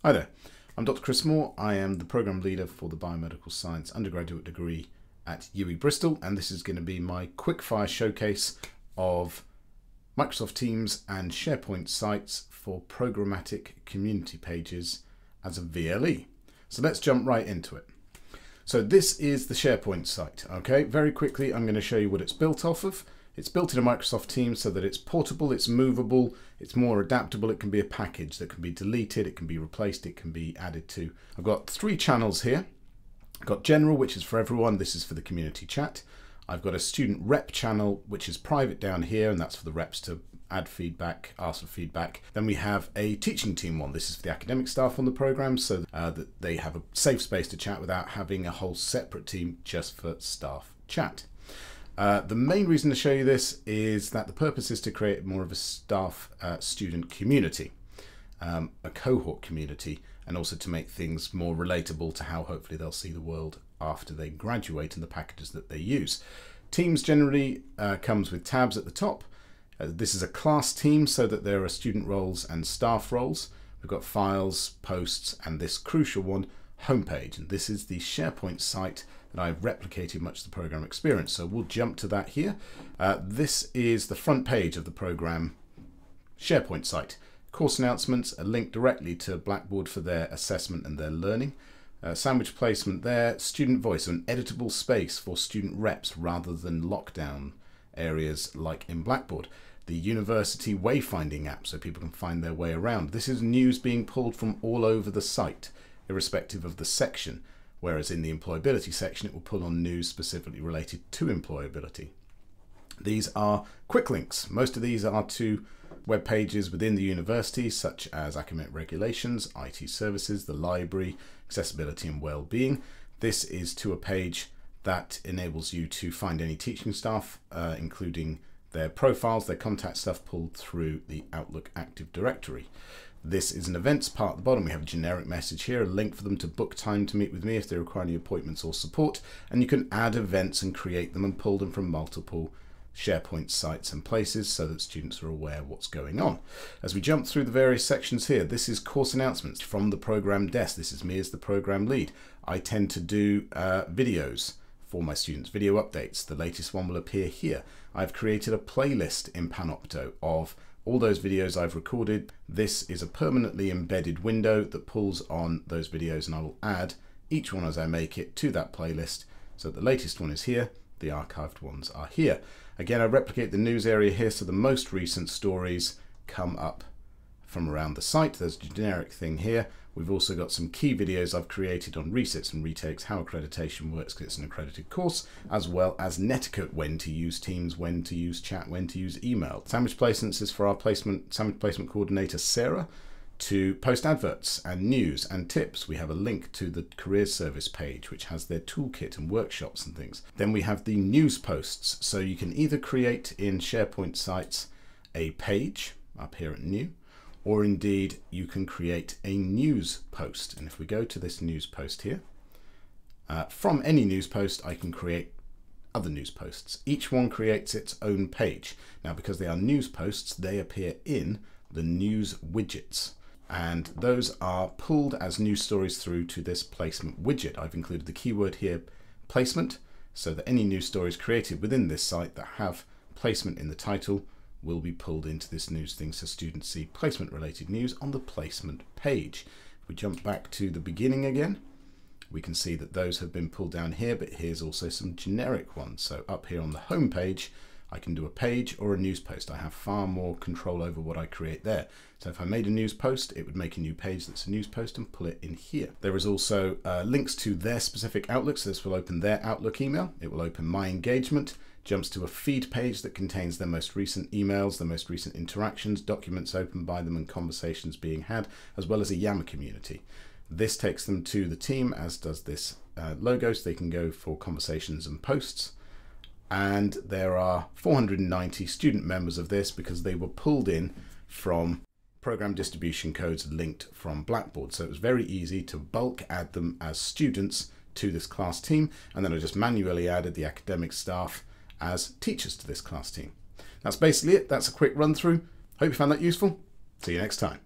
Hi there, I'm Dr. Chris Moore. I am the Programme Leader for the Biomedical Science undergraduate degree at UWE Bristol, and this is going to be my quickfire showcase of Microsoft Teams and SharePoint sites for programmatic community pages as a VLE. So let's jump right into it. So this is the SharePoint site. Okay, very quickly I'm going to show you what it's built off of. It's built in a Microsoft Teams so that it's portable, it's movable, it's more adaptable. It can be a package that can be deleted, it can be replaced, it can be added to. I've got 3 channels here. I've got General, which is for everyone. This is for the community chat. I've got a Student Rep channel, which is private down here, and that's for the reps to add feedback, ask for feedback. Then we have a Teaching Team one. This is for the academic staff on the program, so that they have a safe space to chat without having a whole separate team just for staff chat. The main reason to show you this is that the purpose is to create more of a staff student community, a cohort community, and also to make things more relatable to how hopefully they'll see the world after they graduate and the packages that they use. Teams generally comes with tabs at the top. This is a class team so that there are student roles and staff roles. We've got files, posts, and this crucial one, homepage. And this is the SharePoint site that I've replicated much of the program experience. So we'll jump to that here. This is the front page of the program SharePoint site. Course announcements, a link directly to Blackboard for their assessment and their learning. Sandwich placement there, student voice, an editable space for student reps rather than lockdown areas like in Blackboard. The university wayfinding app so people can find their way around. This is news being pulled from all over the site, irrespective of the section. Whereas in the employability section, it will pull on news specifically related to employability. These are quick links. Most of these are to web pages within the university, such as academic regulations, IT services, the library, accessibility and well-being. This is to a page that enables you to find any teaching staff, including their profiles, their contact stuff pulled through the Outlook Active Directory. This is an events part at the bottom. We have a generic message here, a link for them to book time to meet with me if they require any appointments or support. And you can add events and create them and pull them from multiple SharePoint sites and places so that students are aware of what's going on. As we jump through the various sections here, this is course announcements from the program desk. This is me as the program lead. I tend to do videos for my students, video updates. The latest one will appear here. I've created a playlist in Panopto of all those videos I've recorded. This is a permanently embedded window that pulls on those videos, and I will add each one as I make it to that playlist. So the latest one is here, the archived ones are here. Again, I replicate the news area here so the most recent stories come up from around the site. There's a generic thing here. We've also got some key videos I've created on resits and retakes, how accreditation works because it's an accredited course, as well as netiquette, when to use Teams, when to use chat, when to use email. Sandwich placements is for our sandwich placement coordinator, Sarah, to post adverts and news and tips. We have a link to the careers service page, which has their toolkit and workshops and things. Then we have the news posts. So you can either create in SharePoint sites a page up here at new, or indeed you can create a news post. And if we go to this news post here, from any news post I can create other news posts. Each one creates its own page. Now because they are news posts, they appear in the news widgets, and those are pulled as news stories through to this placement widget. I've included the keyword here, placement, so that any news stories created within this site that have placement in the title will be pulled into this news thing so students see placement related news on the placement page. If we jump back to the beginning again, we can see that those have been pulled down here, but here's also some generic ones. So up here on the home page, I can do a page or a news post. I have far more control over what I create there. So if I made a news post, it would make a new page that's a news post and pull it in here. There is also links to their specific Outlook. So this will open their Outlook email. It will open My Engagement, jumps to a feed page that contains their most recent emails, their most recent interactions, documents opened by them and conversations being had, as well as a Yammer community. This takes them to the team, as does this logo, so they can go for conversations and posts. And there are 490 student members of this because they were pulled in from program distribution codes linked from Blackboard. So it was very easy to bulk add them as students to this class team. And then I just manually added the academic staff as teachers to this class team. That's basically it. That's a quick run through. Hope you found that useful. See you next time.